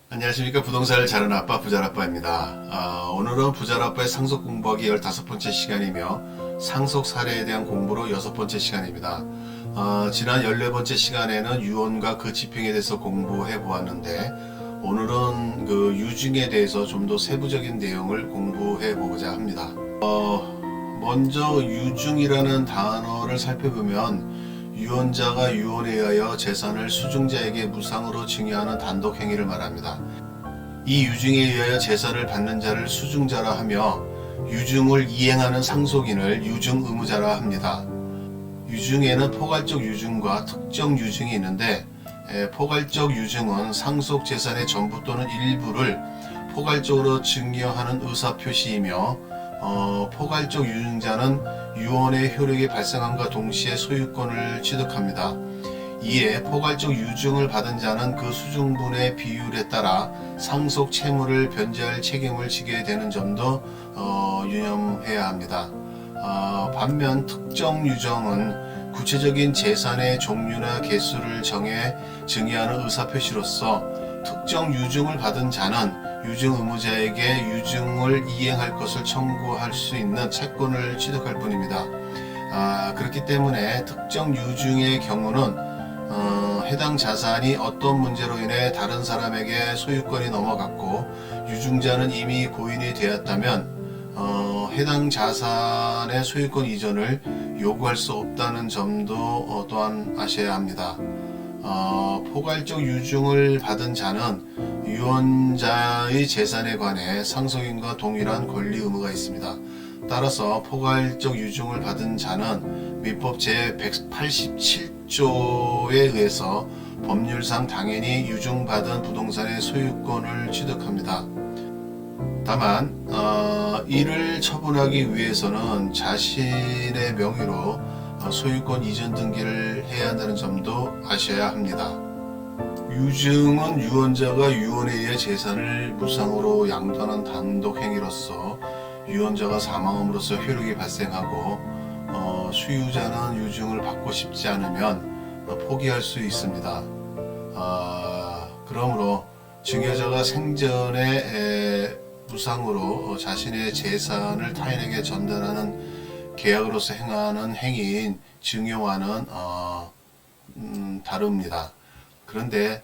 안녕하십니까. 부동산을 잘하는 아빠 부자라빠입니다. 오늘은 부자라빠의 상속 공부하기 15번째 시간이며 상속 사례에 대한 공부로 6번째 시간입니다. 지난 14번째 시간에는 유언과 그 집행에 대해서 공부해 보았는데 오늘은 그 유증에 대해서 좀 더 세부적인 내용을 공부해 보고자 합니다. 먼저 유증이라는 단어를 살펴보면 유언자가 유언에 의하여 재산을 수증자에게 무상으로 증여하는 단독 행위를 말합니다. 이 유증에 의하여 재산을 받는 자를 수증자라 하며 유증을 이행하는 상속인을 유증 의무자라 합니다. 유증에는 포괄적 유증과 특정 유증이 있는데 포괄적 유증은 상속 재산의 전부 또는 일부를 포괄적으로 증여하는 의사표시이며 포괄적 유증자는 유언의 효력이 발생함과 동시에 소유권을 취득합니다. 이에 포괄적 유증을 받은 자는 그 수증분의 비율에 따라 상속 채무를 변제할 책임을 지게 되는 점도 유념해야 합니다. 반면 특정 유증은 구체적인 재산의 종류나 개수를 정해 증여하는 의사표시로서 특정 유증을 받은 자는 유증 의무자에게 유증을 이행할 것을 청구할 수 있는 채권을 취득할 뿐입니다. 그렇기 때문에 특정 유증의 경우는 해당 자산이 어떤 문제로 인해 다른 사람에게 소유권이 넘어갔고 유증자는 이미 고인이 되었다면 해당 자산의 소유권 이전을 요구할 수 없다는 점도 또한 아셔야 합니다. 포괄적 유증을 받은 자는 유언자의 재산에 관해 상속인과 동일한 권리 의무가 있습니다. 따라서 포괄적 유증을 받은 자는 민법 제187조에 의해서 법률상 당연히 유증받은 부동산의 소유권을 취득합니다. 다만 이를 처분하기 위해서는 자신의 명의로 소유권 이전 등기를 해야 한다는 점도 아셔야 합니다. 유증은 유언자가 유언에 의해 재산을 무상으로 양도하는 단독 행위로서 유언자가 사망함으로써 효력이 발생하고 수유자는 유증을 받고 싶지 않으면 포기할 수 있습니다. 그러므로 증여자가 생전에 무상으로 자신의 재산을 타인에게 전달하는 계약으로서 행하는 행위인 증여와는 다릅니다. 그런데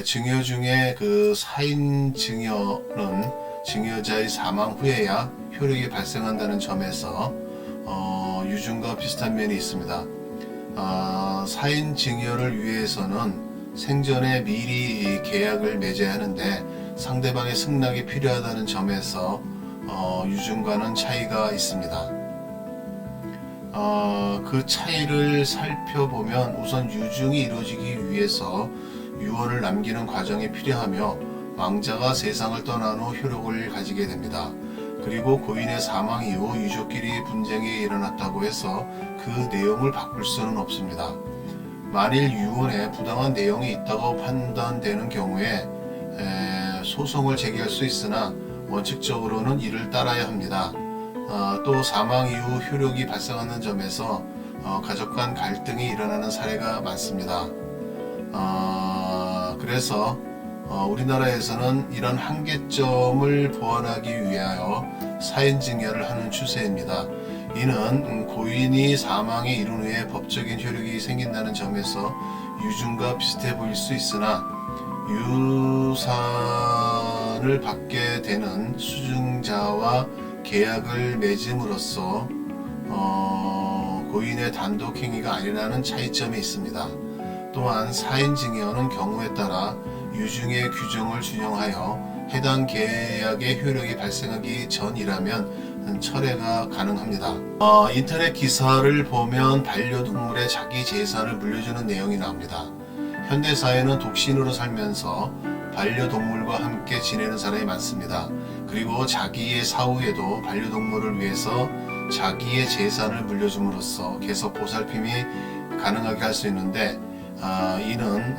증여 중에 그 사인 증여는 증여자의 사망 후에야 효력이 발생한다는 점에서 유증과 비슷한 면이 있습니다. 사인 증여를 위해서는 생전에 미리 계약을 맺어야 하는데 상대방의 승낙이 필요하다는 점에서 유증과는 차이가 있습니다. 그 차이를 살펴보면 우선 유증이 이루어지기 위해서 유언을 남기는 과정이 필요하며 망자가 세상을 떠난 후 효력을 가지게 됩니다. 그리고 고인의 사망 이후 유족끼리 분쟁이 일어났다고 해서 그 내용을 바꿀 수는 없습니다. 만일 유언에 부당한 내용이 있다고 판단되는 경우에 소송을 제기할 수 있으나 원칙적으로는 이를 따라야 합니다. 또 사망 이후 효력이 발생하는 점에서 가족 간 갈등이 일어나는 사례가 많습니다. 그래서 우리나라에서는 이런 한계점을 보완하기 위하여 사인증여를 하는 추세입니다. 이는 고인이 사망에 이른 후에 법적인 효력이 생긴다는 점에서 유증과 비슷해 보일 수 있으나 유산을 받게 되는 수증자와 계약을 맺음으로써 고인의 단독 행위가 아니라는 차이점이 있습니다. 또한 사인증여는 경우에 따라 유증의 규정을 준용하여 해당 계약의 효력이 발생하기 전이라면 철회가 가능합니다. 인터넷 기사를 보면 반려동물의 자기 재산을 물려주는 내용이 나옵니다. 현대사회는 독신으로 살면서 반려동물과 함께 지내는 사람이 많습니다. 그리고 자기의 사후에도 반려동물을 위해서 자기의 재산을 물려줌으로써 계속 보살핌이 가능하게 할 수 있는데 이는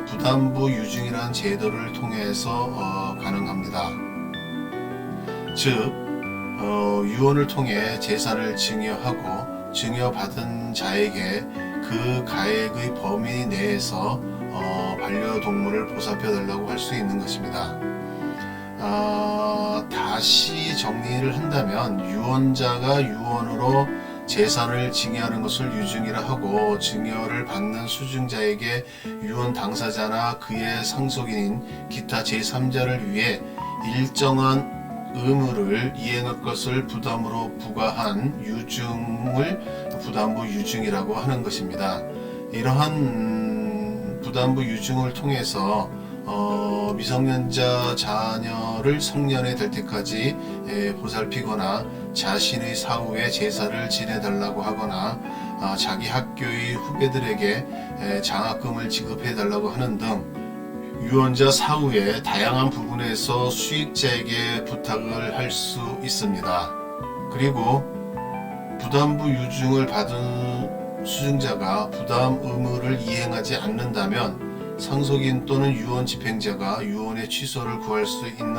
부담부 유증이라는 제도를 통해서 가능합니다. 즉 유언을 통해 재산을 증여하고 증여받은 자에게 그 가액의 범위 내에서 반려동물을 보살펴 달라고 할 수 있는 것입니다. 다시 정리를 한다면 유언자가 유언으로 재산을 증여하는 것을 유증이라 하고, 증여를 받는 수증자에게 유언 당사자나 그의 상속인인 기타 제3자를 위해 일정한 의무를 이행할 것을 부담으로 부과한 유증을 부담부 유증이라고 하는 것입니다. 이러한 부담부 유증을 통해서 미성년자 자녀를 성년에 될 때까지 보살피거나, 자신의 사후에 제사를 지내달라고 하거나, 자기 학교의 후배들에게 장학금을 지급해 달라고 하는 등 유언자 사후에 다양한 부분에서 수익자에게 부탁을 할 수 있습니다. 그리고 부담부 유증을 받은 수증자가 부담 의무를 이행하지 않는다면 상속인 또는 유언 집행자가 유언의 취소를 구할 수 있는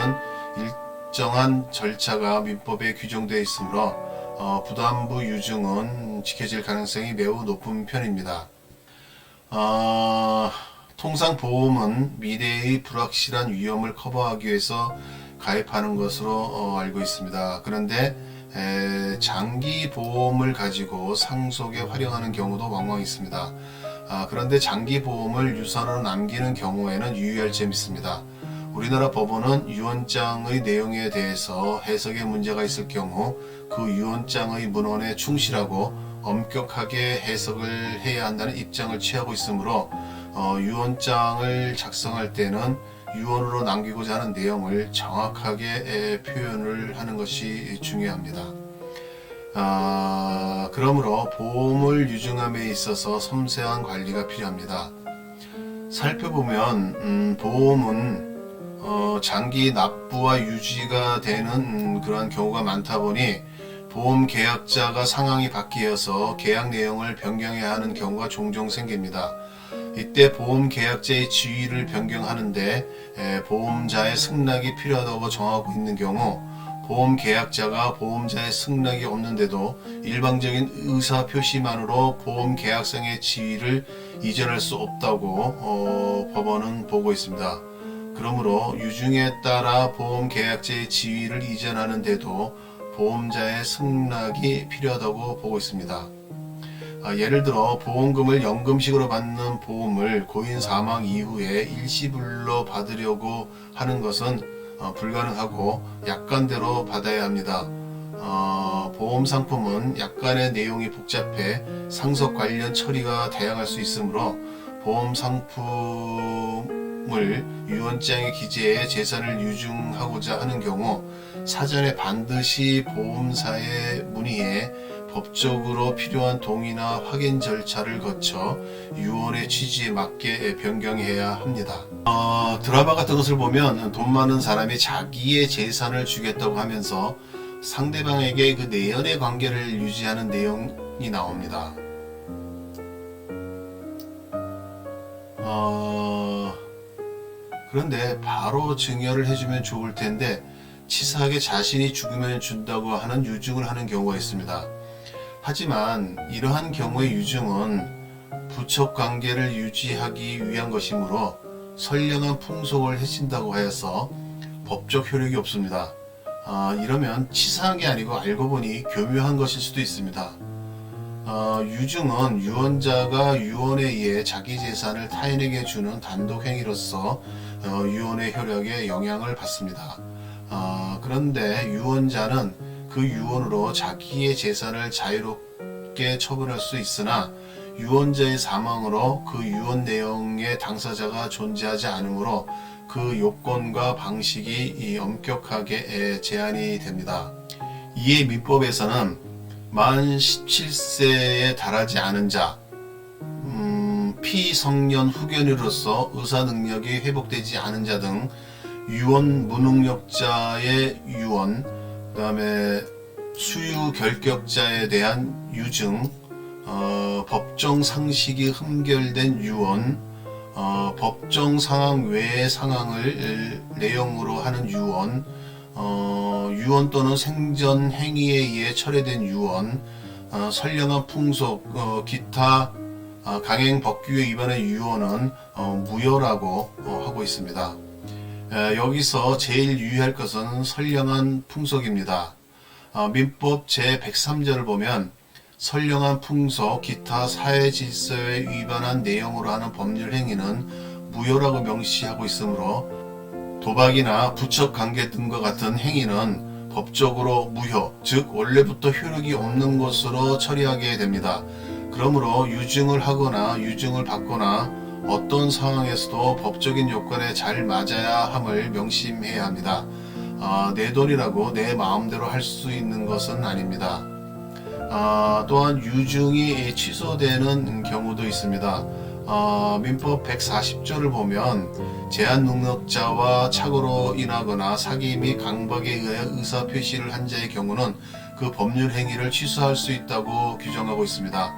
일정한 절차가 민법에 규정되어 있으므로 부담부 유증은 지켜질 가능성이 매우 높은 편입니다. 통상 보험은 미래의 불확실한 위험을 커버하기 위해서 가입하는 것으로 알고 있습니다. 그런데 장기 보험을 가지고 상속에 활용하는 경우도 왕왕 있습니다. 그런데 장기 보험을 유산으로 남기는 경우에는 유의할 점이 있습니다. 우리나라 법원은 유언장의 내용에 대해서 해석에 문제가 있을 경우 그 유언장의 문헌에 충실하고 엄격하게 해석을 해야 한다는 입장을 취하고 있으므로 유언장을 작성할 때는 유언으로 남기고자 하는 내용을 정확하게 표현을 하는 것이 중요합니다. 그러므로 보험을 유증함에 있어서 섬세한 관리가 필요합니다. 살펴보면 보험은 장기 납부와 유지가 되는 그러한 경우가 많다 보니 보험 계약자가 상황이 바뀌어서 계약 내용을 변경해야 하는 경우가 종종 생깁니다. 이때 보험 계약자의 지위를 변경하는데 보험자의 승낙이 필요하다고 정하고 있는 경우, 보험 계약자가 보험자의 승낙이 없는데도 일방적인 의사 표시만으로 보험 계약상의 지위를 이전할 수 없다고 법원은 보고 있습니다. 그러므로 유증에 따라 보험 계약자의 지위를 이전하는데도 보험자의 승낙이 필요하다고 보고 있습니다. 예를 들어 보험금을 연금식으로 받는 보험을 고인 사망 이후에 일시불로 받으려고 하는 것은 불가능하고 약관대로 받아야 합니다. 보험 상품은 약관의 내용이 복잡해 상속 관련 처리가 다양할 수 있으므로 보험 상품을 유언장에 기재해 재산을 유증하고자 하는 경우 사전에 반드시 보험사에 문의해 법적으로 필요한 동의나 확인 절차를 거쳐 유언의 취지에 맞게 변경해야 합니다. 드라마 같은 것을 보면 돈 많은 사람이 자기의 재산을 주겠다고 하면서 상대방에게 그 내연의 관계를 유지하는 내용이 나옵니다. 그런데 바로 증여를 해주면 좋을 텐데 치사하게 자신이 죽으면 준다고 하는 유증을 하는 경우가 있습니다. 하지만 이러한 경우의 유증은 부척 관계를 유지하기 위한 것이므로 선량한 풍속을 해친다고 하여서 법적 효력이 없습니다. 이러면 치사한 게 아니고 알고 보니 교묘한 것일 수도 있습니다. 유증은 유언자가 유언에 의해 자기 재산을 타인에게 주는 단독 행위로서 유언의 효력에 영향을 받습니다. 그런데 유언자는 그 유언으로 자기의 재산을 자유롭게 처분할 수 있으나 유언자의 사망으로 그 유언 내용의 당사자가 존재하지 않으므로 그 요건과 방식이 엄격하게 제한이 됩니다. 이에 민법에서는 만 17세에 달하지 않은 자, 피성년 후견인으로서 의사 능력이 회복되지 않은 자 등 유언 무능력자의 유언, 그 다음에 수유 결격자에 대한 유증, 법정 상식이 흠결된 유언, 법정 상황 외의 상황을 내용으로 하는 유언, 유언 또는 생전 행위에 의해 철회된 유언, 선량한 풍속, 기타 강행 법규에 위반의 유효는 무효라고 하고 있습니다. 여기서 제일 유의할 것은 선량한 풍속입니다. 민법 제103조를 보면 선량한 풍속, 기타 사회 질서에 위반한 내용으로 하는 법률 행위는 무효라고 명시하고 있으므로 도박이나 부척 관계 등과 같은 행위는 법적으로 무효, 즉 원래부터 효력이 없는 것으로 처리하게 됩니다. 그러므로 유증을 하거나 유증을 받거나 어떤 상황에서도 법적인 요건에 잘 맞아야 함을 명심해야 합니다. 내 돈이라고 내 마음대로 할 수 있는 것은 아닙니다. 또한 유증이 취소되는 경우도 있습니다. 민법 140조를 보면 제한 능력자와 착오로 인하거나 사기 및 강박에 의해 의사표시를 한 자의 경우는 그 법률 행위를 취소할 수 있다고 규정하고 있습니다.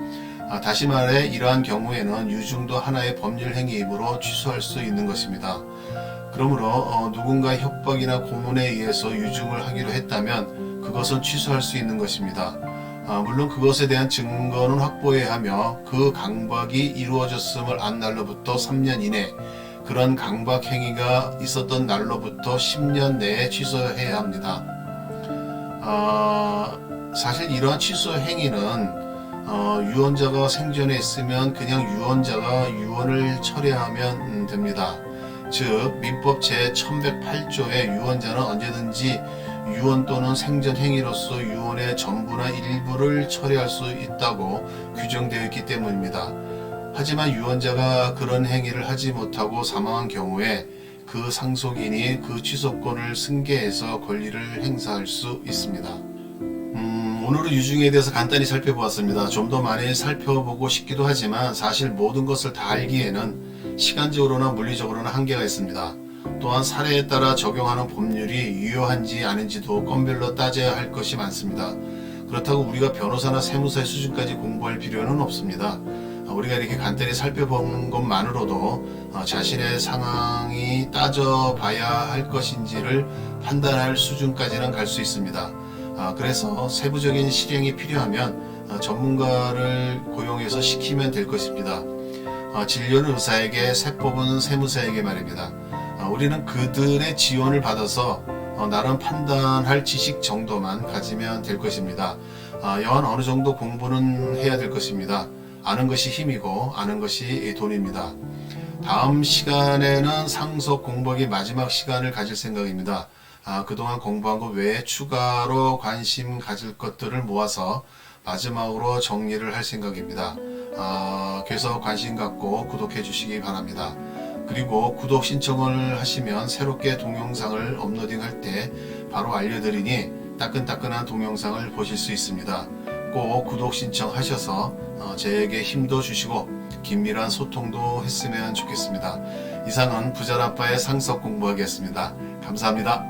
다시 말해 이러한 경우에는 유증도 하나의 법률 행위이므로 취소할 수 있는 것입니다. 그러므로 누군가의 협박이나 고문에 의해서 유증을 하기로 했다면 그것은 취소할 수 있는 것입니다. 물론 그것에 대한 증거는 확보해야 하며 그 강박이 이루어졌음을 안 날로부터 3년 이내, 그런 강박 행위가 있었던 날로부터 10년 내에 취소해야 합니다. 사실 이러한 취소 행위는 유언자가 생전에 있으면 그냥 유언자가 유언을 철회하면 됩니다. 즉 민법 제1108조의 유언자는 언제든지 유언 또는 생전 행위로서 유언의 전부나 일부를 철회할 수 있다고 규정되어 있기 때문입니다. 하지만 유언자가 그런 행위를 하지 못하고 사망한 경우에 그 상속인이 그 취소권을 승계해서 권리를 행사할 수 있습니다. 오늘은 유증에 대해서 간단히 살펴보았습니다. 좀 더 많이 살펴보고 싶기도 하지만 사실 모든 것을 다 알기에는 시간적으로나 물리적으로나 한계가 있습니다. 또한 사례에 따라 적용하는 법률이 유효한지 아닌지도 건별로 따져야 할 것이 많습니다. 그렇다고 우리가 변호사나 세무사의 수준까지 공부할 필요는 없습니다. 우리가 이렇게 간단히 살펴보는 것만으로도 자신의 상황이 따져봐야 할 것인지를 판단할 수준까지는 갈 수 있습니다. 그래서 세부적인 실행이 필요하면 전문가를 고용해서 시키면 될 것입니다. 진료는 의사에게, 세법은 세무사에게 말입니다. 우리는 그들의 지원을 받아서 나름 판단할 지식 정도만 가지면 될 것입니다. 여한 어느 정도 공부는 해야 될 것입니다. 아는 것이 힘이고 아는 것이 돈입니다. 다음 시간에는 상속 공부하기 마지막 시간을 가질 생각입니다. 그동안 공부한 것 외에 추가로 관심 가질 것들을 모아서 마지막으로 정리를 할 생각입니다. 계속 관심 갖고 구독해 주시기 바랍니다. 그리고 구독 신청을 하시면 새롭게 동영상을 업로딩할 때 바로 알려드리니 따끈따끈한 동영상을 보실 수 있습니다. 꼭 구독 신청하셔서 저에게 힘도 주시고 긴밀한 소통도 했으면 좋겠습니다. 이상은 부자라빠의 상속 공부하기였습니다. 감사합니다.